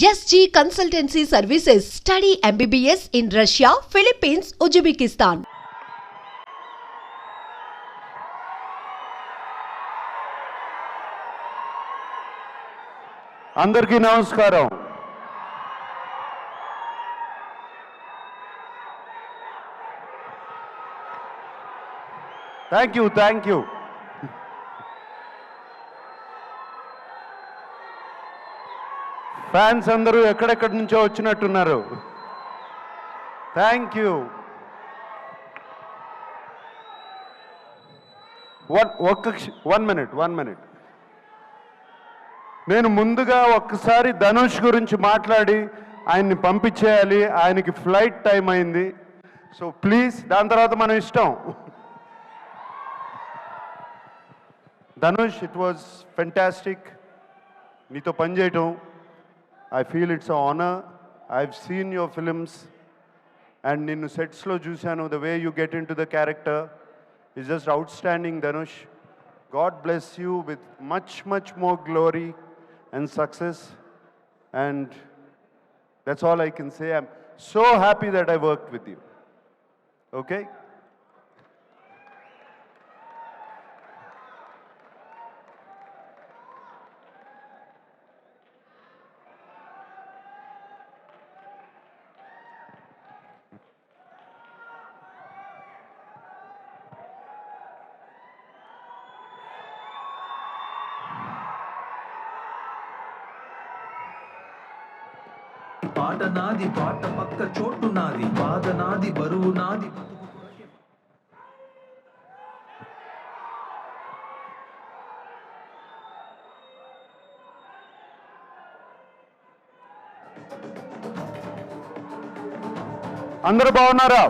SG Consultancy Services. Study MBBS in Russia, Philippines, Uzbekistan. అందరికీ నమస్కారం. Thank you. Fans అందరూ ఎక్కడెక్కడి నుంచో వచ్చినట్టున్నారు. Thank you. One minute. నేను ముందుగా ఒక్కసారి ధనుష్ గురించి మాట్లాడి ఆయన్ని పంపించేయాలి. ఆయనకి ఫ్లైట్ టైం అయింది. సో ప్లీజ్, దాని తర్వాత మనం ఇష్టం. ధనుష్, ఇట్ వాజ్ ఫెంటాస్టిక్ నీతో పనిచేయటం. I feel it's an honor. I've seen your films and ninnu sets lo chusanu. The way you get into the character is just outstanding, Dhanush. God bless you with much more glory and success, and that's all I can say. I'm so happy that I worked with you. Okay? పాట నాది, పాట పక్క చోటు నాది, బాధ నాది, బరువు నాది. అందరూ బాగున్నారా?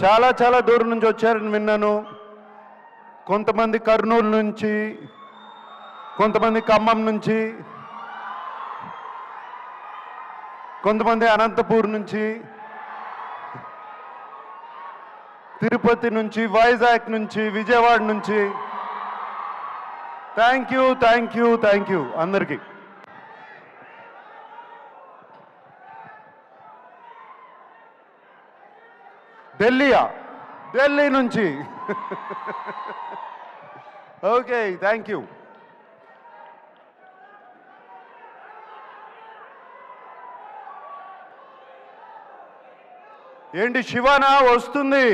చాలా దూరం నుంచి వచ్చారని విన్నాను. కొంతమంది కర్నూలు నుంచి, కొంతమంది ఖమ్మం నుంచి, కొంతమంది అనంతపూర్ నుంచి, తిరుపతి నుంచి, వైజాగ్ నుంచి, విజయవాడ నుంచి. థ్యాంక్ యూ అందరికీ. ఢిల్లీ నుంచి. Okay, thank you. ఏంటి శివనా వస్తుంది?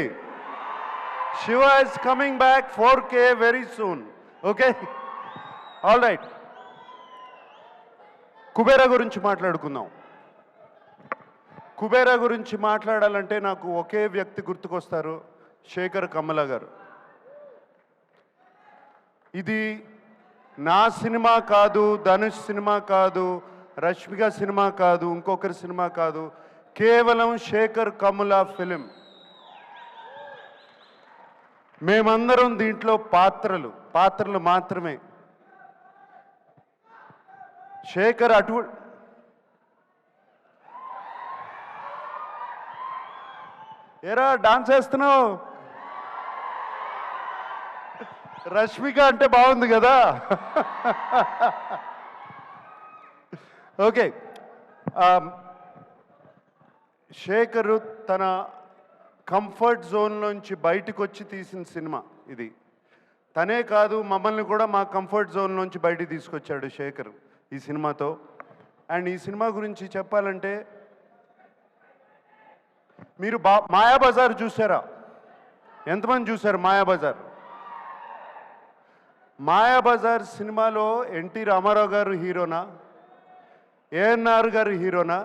Shiva is coming back 4K very soon. Okay, all right. Kubera గురించి మాట్లాడుకుందాం. కుబేరా గురించి మాట్లాడాలంటే నాకు ఒకే వ్యక్తి గుర్తుకొస్తారు, శేఖర్ కమ్ముల గారు. ఇది నా సినిమా కాదు, ధనుష్ సినిమా కాదు, రష్మిక సినిమా కాదు, ఇంకొకరి సినిమా కాదు, కేవలం శేఖర్ కమ్ముల ఫిలిం. మేమందరం దీంట్లో పాత్రలు మాత్రమే. శేఖర్ ఏరా డాన్స్ వేస్తున్నావు? రష్మిక అంటే బాగుంది కదా. ఓకే, శేఖర్ తన కంఫర్ట్ జోన్లోంచి బయటకు వచ్చి తీసిన సినిమా ఇది. తనే కాదు, మమ్మల్ని కూడా మా కంఫర్ట్ జోన్లోంచి బయటికి తీసుకొచ్చాడు శేఖర్ ఈ సినిమాతో. అండ్ ఈ సినిమా గురించి చెప్పాలంటే, మీరు మాయాబజార్ చూసారా? ఎంతమంది చూశారు మాయాబజార్? మాయాబజార్ సినిమాలో ఎన్టీ రామారావు గారు హీరోనా, ఏఎన్ఆర్ గారు హీరోనా,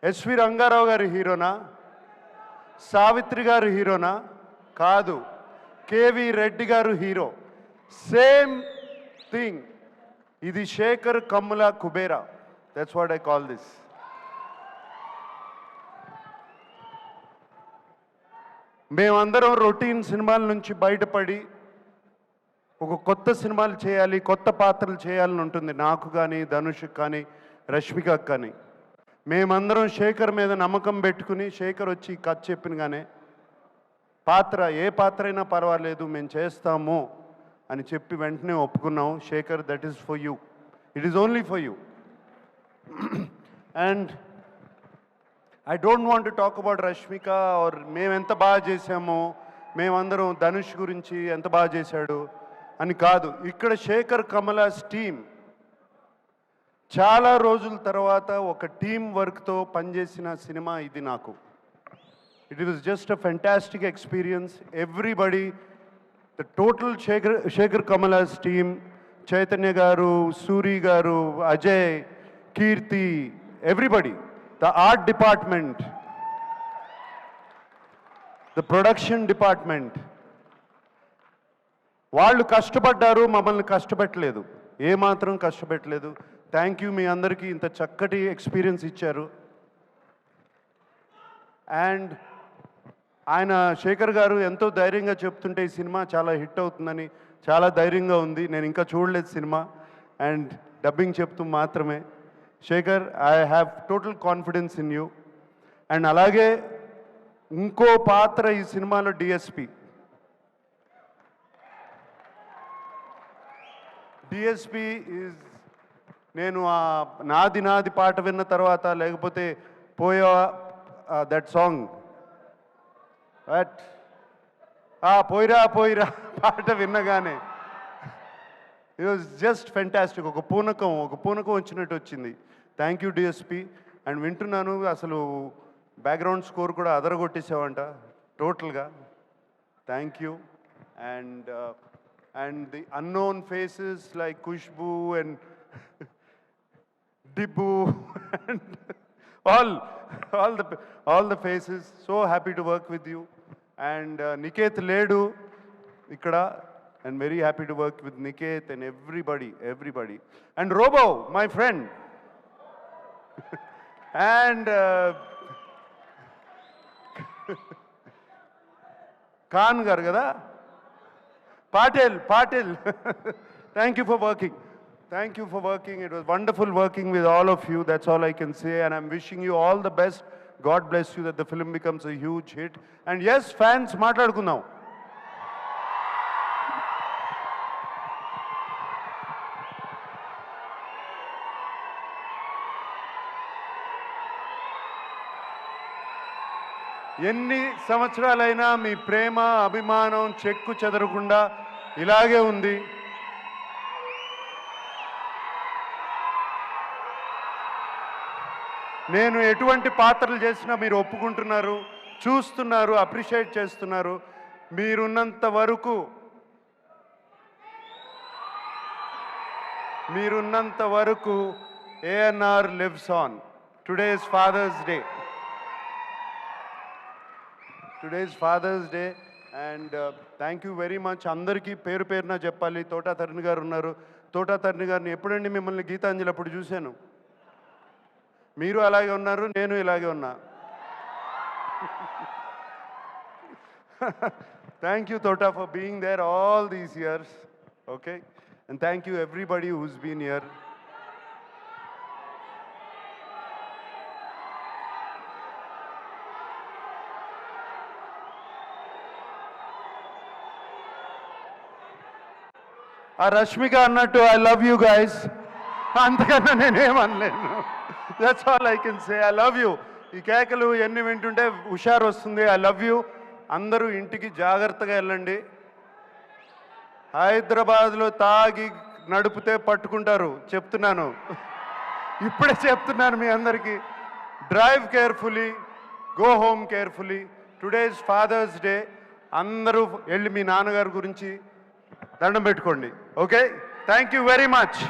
ఎస్వి రంగారావు గారు హీరోనా, సావిత్రి గారు హీరోనా? కాదు, కేవి రెడ్డి గారు హీరో. Same thing. ఇది Sekhar Kammula Kubera. That's what I call this. మేమందరం రొటీన్ సినిమాల నుంచి బయటపడి ఒక కొత్త సినిమాలు చేయాలి, కొత్త పాత్రలు చేయాలని ఉంటుంది నాకు కానీ, ధనుష్కి కానీ, రష్మికకు కానీ. మేమందరం శేఖర్ మీద నమ్మకం పెట్టుకుని, శేఖర్ వచ్చి కథ చెప్పినగానే ఏ పాత్ర అయినా పర్వాలేదు మేము చేస్తాము అని చెప్పి వెంటనే ఒప్పుకున్నాం. Sekhar, that is for you. It is only for you. And I don't want to talk about Rashmika or మేము ఎంత బాగా చేసామో, మేమందరం ధనుష్ గురించి ఎంత బాగా చేశాడు అని కాదు. ఇక్కడ శేఖర్ కమలాస్ టీమ్ చాలా రోజుల తర్వాత ఒక టీం వర్క్తో పనిచేసిన సినిమా ఇది నాకు. It was just a fantastic experience. Everybody, the total Sekhar Kammula's team, Chaitanya garu, Suri garu, Ajay, Keerthi, everybody, the art department, the production department, వాళ్ళు కష్టపడ్డారు, మమ్మల్ని కష్టపెట్టలేదు, ఏమాత్రం కష్టపెట్టలేదు. Thank you. మీ అందరికీ ఇంత చక్కటి ఎక్స్పీరియన్స్ ఇచ్చారు. అండ్ ఆయన శేఖర్ గారు ఎంతో ధైర్యంగా చెప్తుంటే ఈ సినిమా చాలా హిట్ అవుతుందని చాలా ధైర్యంగా ఉంది. నేను ఇంకా చూడలేదు సినిమా, అండ్ డబ్బింగ్ చెప్తూ మాత్రమే. Shekhar, I have total confidence in you. And అలాగే ఇంకో పాత్ర ఈ సినిమాలో డిఎస్పి. డిఎస్పి ఈజ్, నేను ఆ నాది నాది పాట విన్న తర్వాత, లేకపోతే పోయా దట్ సాంగ్, బట్ పోయిరా పోయిరా పాట విన్నగానే ఇట్ వాజ్ జస్ట్ ఫెంటాస్టిక్. ఒక పూనకం వచ్చినట్టు వచ్చింది. Thank you DSP. అండ్ వింటున్నాను, అసలు బ్యాక్గ్రౌండ్ స్కోర్ కూడా అదరగొట్టేసావంట టోటల్గా. Thank you. And the unknown faces like Khushbu and Dibbu and all the faces. So happy to work with you. And Niket Ledu ikkada, and very happy to work with Niket and everybody. And Robo, my friend. And Khan gar kada, Patil. Thank you for working. Thank you for working. It was wonderful working with all of you. That's all I can say. And I'm wishing you all the best. God bless you, that the film becomes a huge hit. And yes, fans, మాట్లాడుకుందాం. ఎన్ని సంవత్సరాలైనా మీ ప్రేమ, అభిమానం చెక్కు చెదరకుండా ఇలాగే ఉంది. నేను ఎటువంటి పాత్రలు చేసినా మీరు ఒప్పుకుంటున్నారు, చూస్తున్నారు, అప్రిషియేట్ చేస్తున్నారు. మీరున్నంత వరకు ANR lives on. Today is Father's Day. And thank you very much. అందరికీ పేరు పేరున చెప్పాలి. తోటా తరుణ్ గారు ఉన్నారు. తోటా తరుణ్ గారిని ఎప్పుడండి మిమ్మల్ని గీతాంజలి అప్పుడు చూశాను. మీరు అలాగే ఉన్నారు, నేను ఇలాగే ఉన్నా. Thank you Thota for being there all these years. Okay, and thank you everybody who's been here. ఆ రష్మిక అన్నట్టు ఐ లవ్ యూ గైస్. అంతకన్నా నేనేమనలేను. That's all I can say. I love you. ఈ కేకలు ఎన్ని వింటుంటే హుషారు వస్తుంది. I love you. అందరూ ఇంటికి జాగ్రత్తగా వెళ్ళండి. హైదరాబాద్లో తాగి నడిపితే పట్టుకుంటారు, చెప్తున్నాను. ఇప్పుడే చెప్తున్నాను మీ అందరికీ. Drive carefully, go home carefully. Today is Father's Day. అందరూ వెళ్ళి మీ నాన్నగారి గురించి దండం పెట్టుకోండి. Okay, thank you very much.